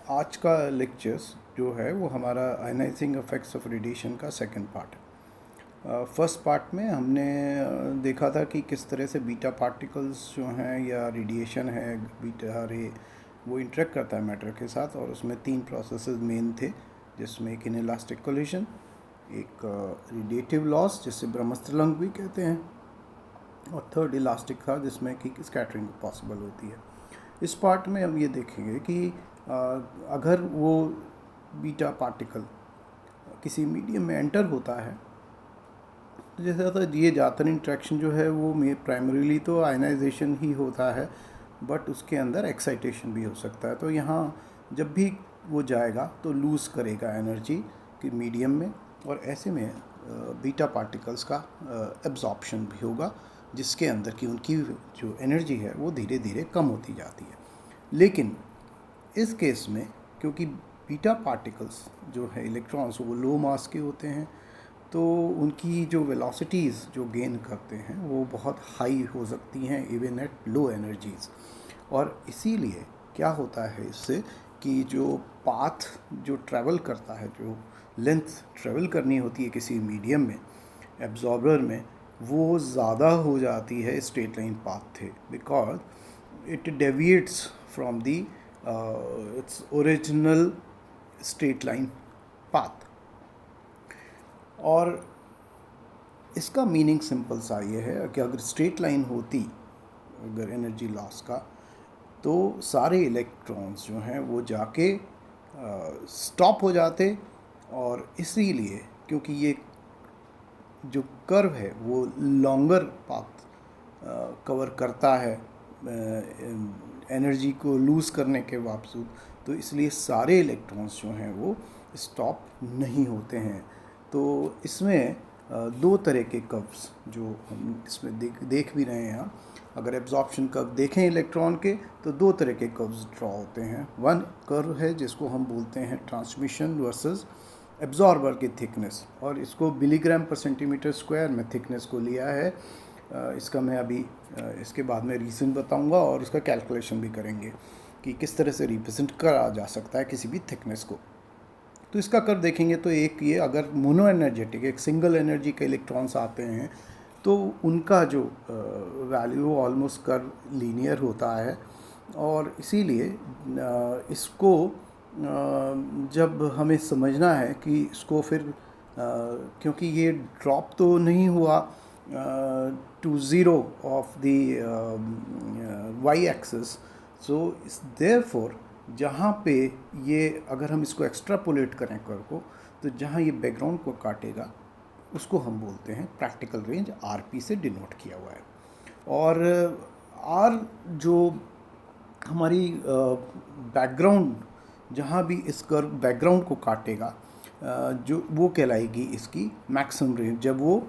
आज का लेक्चर्स जो है वो हमारा आयनाइजिंग इफेक्ट्स ऑफ रेडिएशन का सेकंड पार्ट है। फर्स्ट पार्ट में हमने देखा था कि किस तरह से बीटा पार्टिकल्स जो हैं या रेडिएशन है बीटा रे वो इंटरेक्ट करता है मैटर के साथ, और उसमें तीन प्रोसेसेस मेन थे, जिसमें एक इनइलास्टिक कोलिजन, एक रेडिएटिव लॉस जिसे ब्रह्मस्त्रलंग भी कहते हैं, और थर्ड इलास्टिक था जिसमें कि स्कैटरिंग पॉसिबल होती है। इस पार्ट में हम ये देखेंगे कि अगर वो बीटा पार्टिकल किसी मीडियम में एंटर होता है, तो जैसे होता है ये ज़्यादातर इंट्रैक्शन जो है वो प्राइमरीली तो आयनाइजेशन ही होता है, बट उसके अंदर एक्साइटेशन भी हो सकता है। तो यहाँ जब भी वो जाएगा तो लूज़ करेगा एनर्जी कि मीडियम में, और ऐसे में बीटा पार्टिकल्स का एब्जॉर्प्शन भी होगा, जिसके अंदर की उनकी जो एनर्जी है वो धीरे धीरे कम होती जाती है। लेकिन इस केस में क्योंकि बीटा पार्टिकल्स जो है इलेक्ट्रॉन्स वो लो मास के होते हैं, तो उनकी जो वेलोसिटीज़ जो गेन करते हैं वो बहुत हाई हो सकती हैं इवन एट लो एनर्जीज़। और इसीलिए क्या होता है इससे कि जो पाथ जो ट्रैवल करता है, जो लेंथ ट्रैवल करनी होती है किसी मीडियम में, एब्जॉर्बर में, वो ज़्यादा हो जाती है स्ट्रेट लाइन पाथ थे, because it deviates from the its original straight line path. और इसका मीनिंग सिंपल सा ये है कि अगर स्ट्रेट लाइन होती अगर एनर्जी लॉस का, तो सारे इलेक्ट्रॉन्स जो हैं वो जाके स्टॉप हो जाते, और इसीलिए क्योंकि ये जो कर्व है वो लॉन्गर पाथ कवर करता है एनर्जी को लूज़ करने के बावजूद, तो इसलिए सारे इलेक्ट्रॉन्स जो हैं वो स्टॉप नहीं होते हैं। तो इसमें दो तरह के कर्व्स जो हम इसमें देख भी रहे हैं। अगर एब्जॉर्प्शन कर्व देखें इलेक्ट्रॉन के, तो दो तरह के कर्व्स ड्रॉ होते हैं। वन कर्व है जिसको हम बोलते हैं ट्रांसमिशन वर्सेस एब्जॉर्बर की थिकनेस, और इसको मिलीग्राम पर सेंटीमीटर स्क्वायर में थिकनेस को लिया है। इसका मैं अभी इसके बाद में रीज़न बताऊंगा, और इसका कैलकुलेशन भी करेंगे कि किस तरह से रिप्रेजेंट करा जा सकता है किसी भी थिकनेस को। तो इसका कर्व देखेंगे तो एक ये, अगर मोनो एनर्जेटिक एक सिंगल एनर्जी के इलेक्ट्रॉन्स आते हैं तो उनका जो वैल्यू ऑलमोस्ट कर्व लीनियर होता है, और इसीलिए इसको जब हमें समझना है कि इसको फिर क्योंकि ये ड्रॉप तो नहीं हुआ to zero of the Y axis, so therefore जहाँ पे ये अगर हम इसको एक्स्ट्रापोलेट करें कर्व को, तो जहाँ ये बैकग्राउंड को काटेगा उसको हम बोलते हैं प्रैक्टिकल रेंज, आरपी से डिनोट किया हुआ है। और आर जो हमारी बैकग्राउंड जहाँ भी इस कर्व बैकग्राउंड को काटेगा, जो वो कहलाएगी इसकी मैक्सिमम रेंज, जब वो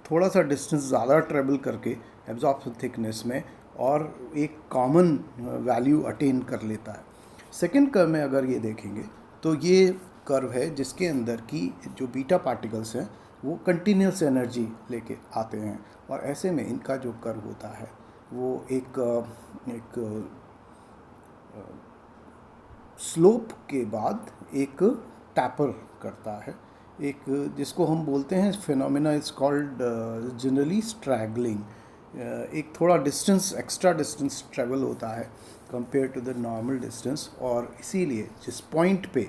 थोड़ा सा डिस्टेंस ज़्यादा ट्रेवल करके एब्जॉर्प्शन थिकनेस में और एक कॉमन वैल्यू अटेन कर लेता है। सेकेंड कर्व में अगर ये देखेंगे तो ये कर्व है जिसके अंदर की जो बीटा पार्टिकल्स हैं वो कंटिन्यूस एनर्जी लेके आते हैं, और ऐसे में इनका जो कर्व होता है वो एक स्लोप के बाद एक टैपर करता है, एक जिसको हम बोलते हैं phenomena is called generally straggling. एक थोड़ा डिस्टेंस एक्स्ट्रा डिस्टेंस ट्रेवल होता है compare to the normal distance, और इसीलिए जिस पॉइंट पे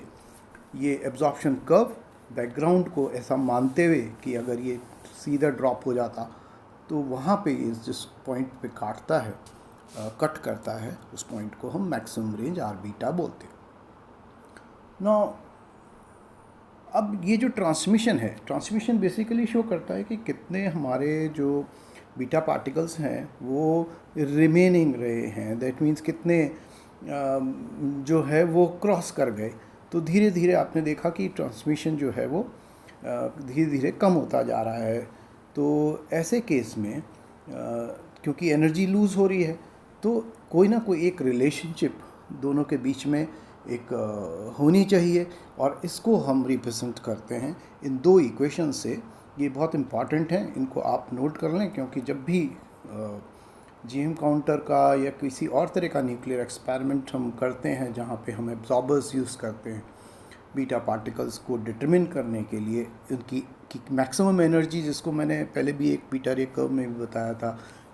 ये एब्जॉर्प्शन कर्व बैकग्राउंड को ऐसा मानते हुए कि अगर ये सीधा ड्रॉप हो जाता, तो वहाँ पे ये जिस पॉइंट पे काटता है कट करता है, उस पॉइंट को हम मैक्सिमम रेंज आर बीटा बोलते हैं। नो अब ये जो ट्रांसमिशन है, ट्रांसमिशन बेसिकली शो करता है कि कितने हमारे जो बीटा पार्टिकल्स हैं वो रिमेनिंग रहे हैं, दैट मीन्स कितने जो है वो क्रॉस कर गए। तो धीरे धीरे आपने देखा कि ट्रांसमिशन जो है वो धीरे धीरे कम होता जा रहा है। तो ऐसे केस में क्योंकि एनर्जी लूज़ हो रही है, तो कोई ना कोई एक रिलेशनशिप दोनों के बीच में एक होनी चाहिए, और इसको हम रिप्रेजेंट करते हैं इन दो इक्वेशन से। ये बहुत इम्पॉर्टेंट हैं, इनको आप नोट कर लें, क्योंकि जब भी जीएम काउंटर का या किसी और तरह का न्यूक्लियर एक्सपेरिमेंट हम करते हैं जहाँ पे हम एब्जॉर्बर्स यूज़ करते हैं बीटा पार्टिकल्स को डिटरमिन करने के लिए, उनकी की मैक्सिमम एनर्जी, जिसको मैंने पहले भी एक पीटर रे कर्व में भी बताया था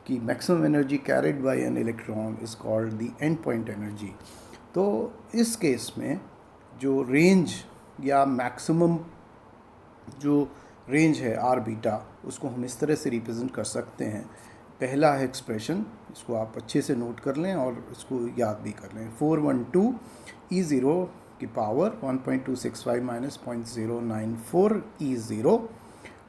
कि maximum energy carried by an electron is called the end point energy. तो इस केस में जो रेंज या मैक्सिमम जो रेंज है आर बीटा, उसको हम इस तरह से रिप्रेजेंट कर सकते हैं। पहला है एक्सप्रेशन, इसको आप अच्छे से नोट कर लें और इसको याद भी कर लें। 412 E0 की पावर 1.265 माइनस 0.094 E0।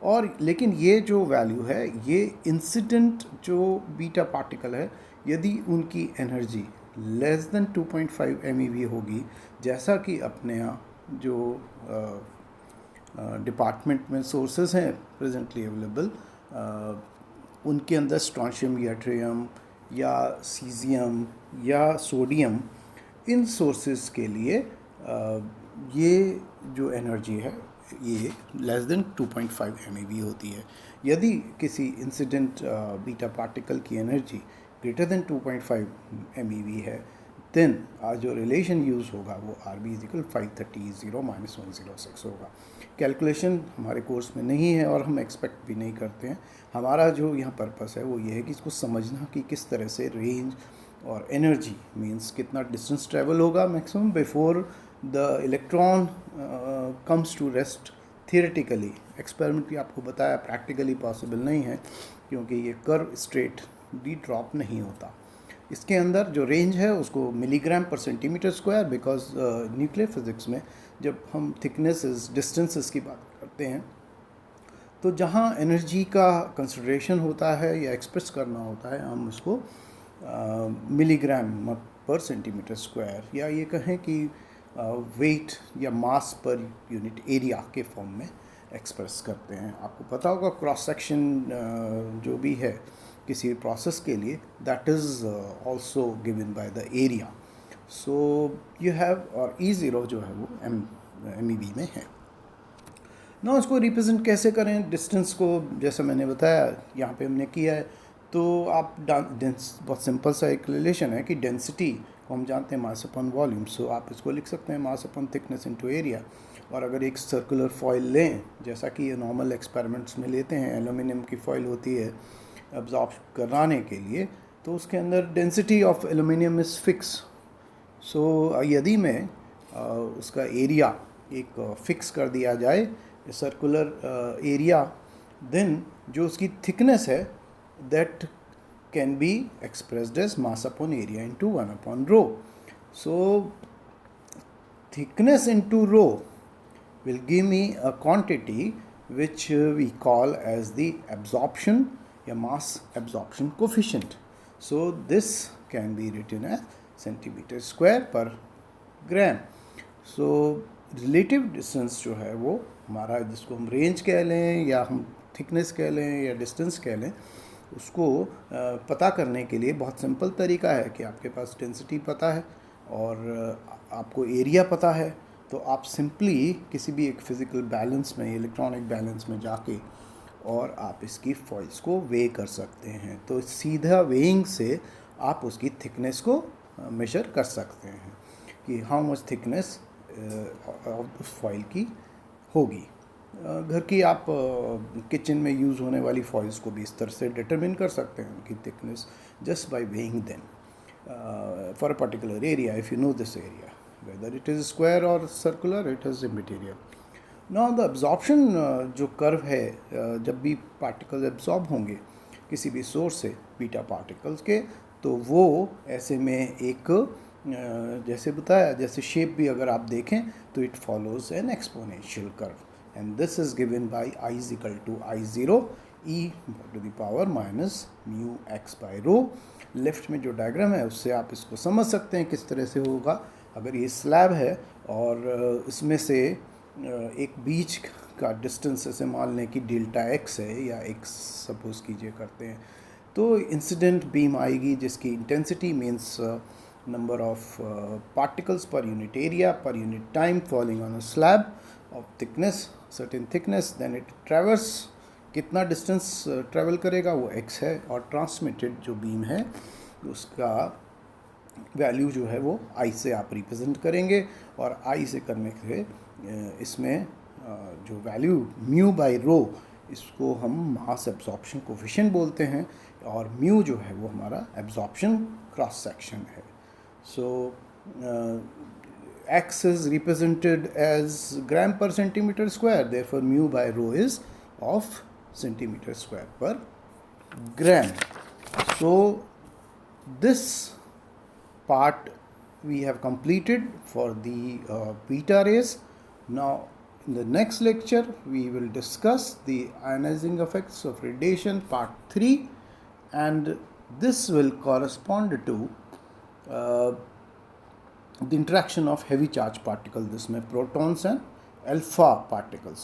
और लेकिन ये जो वैल्यू है, ये इंसिडेंट जो बीटा पार्टिकल है, यदि उनकी एनर्जी लेस देन 2.5 MeV होगी, जैसा कि अपने यहाँ जो डिपार्टमेंट में सोर्सेज हैं प्रेजेंटली अवेलेबल, उनके अंदर स्ट्रॉन्शियम या ट्रियम या सीजियम या सोडियम, इन सोर्सेज के लिए ये जो एनर्जी है ये लेस देन 2.5 MeV होती है। यदि किसी इंसिडेंट बीटा पार्टिकल की एनर्जी ग्रेटर देन 2.5 MeV है, देन जो रिलेशन यूज़ होगा वो RB = 530 माइनस 106 होगा। कैलकुलेशन हमारे कोर्स में नहीं है और हम एक्सपेक्ट भी नहीं करते हैं। हमारा जो यहाँ पर्पस है वो ये है कि इसको समझना कि किस तरह से रेंज और एनर्जी मींस कितना डिस्टेंस ट्रैवल होगा maximum before the electron comes to rest. Theoretically experiment भी आपको बताया, प्रैक्टिकली पॉसिबल नहीं है क्योंकि ये कर्व स्ट्रेट डी ड्रॉप नहीं होता। इसके अंदर जो रेंज है उसको मिलीग्राम पर centimetre square, because nuclear physics में जब हम थिकनेसेस डिस्टेंसेस की बात करते हैं तो जहाँ एनर्जी का कंसिडरेशन होता है या एक्सप्रेस करना होता है, हम उसको मिलीग्राम पर सेंटीमीटर स्क्वायर या ये कहें कि वेट या मास पर यूनिट एरिया के फॉर्म में एक्सप्रेस करते हैं। आपको पता होगा क्रॉस सेक्शन जो भी है किसी प्रोसेस के लिए, that is also given by the area. So you have, और E0 जो है वो MeV में है ना। उसको रिप्रेजेंट कैसे करें डिस्टेंस को, जैसा मैंने बताया यहाँ पे हमने किया है। तो आप बहुत सिंपल सा एक रिलेशन है कि डेंसिटी को हम जानते हैं मास अपॉन वॉल्यूम, सो आप इसको लिख सकते हैं mass upon thickness into area. और अगर एक सर्कुलर फॉइल लें, जैसा कि ये नॉर्मल एक्सपेरिमेंट्स में लेते हैं, एल्यूमिनियम की फॉइल होती है एब्जॉर्ब कराने के लिए, तो उसके अंदर density of aluminium is fix. So यदि मैं उसका एरिया एक फिक्स कर दिया जाए सर्कुलर एरिया, देन जो उसकी थिकनेस है that can be expressed as mass upon area into 1/ρ। So thickness into rho will give me a quantity which we call as the absorption या mass absorption coefficient. So this can be written as centimeter square per gram. So relative distance जो है वो हमारा, जिसको हम range कह लें या हम थिकनेस कह लें या डिस्टेंस कह लें, उसको पता करने के लिए बहुत सिंपल तरीका है कि आपके पास डेंसिटी पता है और आपको एरिया पता है, तो आप सिंपली किसी भी एक फिज़िकल बैलेंस में, इलेक्ट्रॉनिक बैलेंस में जाके और आप इसकी फॉइल्स को वे कर सकते हैं। तो सीधा वेइंग से आप उसकी थिकनेस को मेजर कर सकते हैं कि हाउ मच थिकनेस उस फॉइल की होगी। घर की आप किचन में यूज़ होने वाली फॉइल्स को भी इस तरह से डिटरमिन कर सकते हैं उनकी thickness just by weighing them for a particular area, if you know this area whether it is square or circular, it is immaterial. Now the absorption जो कर्व है, जब भी पार्टिकल एब्जॉर्ब होंगे किसी भी सोर्स से बीटा पार्टिकल्स के, तो वो ऐसे में एक जैसे बताया, जैसे शेप भी अगर आप देखें तो it follows an exponential curve and this is given by I = I0 e⁻⁻μx by ρ। Left में जो डायग्राम है उससे आप इसको समझ सकते हैं किस तरह से होगा। अगर ये स्लैब है और इसमें से एक बीच का डिस्टेंस ऐसे मान लें कि ΔX है या x सपोज कीजिए करते हैं, तो इंसिडेंट बीम आएगी जिसकी intensity means number of particles per unit area per unit time falling on a slab of thickness, certain thickness, then it traverse कितना डिस्टेंस ट्रेवल करेगा वो x है, और ट्रांसमिटेड जो बीम है उसका वैल्यू जो है वो I से आप रिप्रेजेंट करेंगे, और I से करने से इसमें जो वैल्यू म्यू बाई रो, इसको हम मास एब्जॉर्प्शन कोफिशिएंट बोलते हैं, और म्यू जो है वो हमारा एब्जॉर्प्शन क्रॉस सेक्शन है. सो x is represented as gram per centimeter square, therefore mu by rho is of centimeter square per gram. So this part we have completed for the beta rays. Now in the next lecture we will discuss the ionizing effects of radiation part 3, and this will correspond to the interaction of heavy charge particles, this may protons and alpha particles.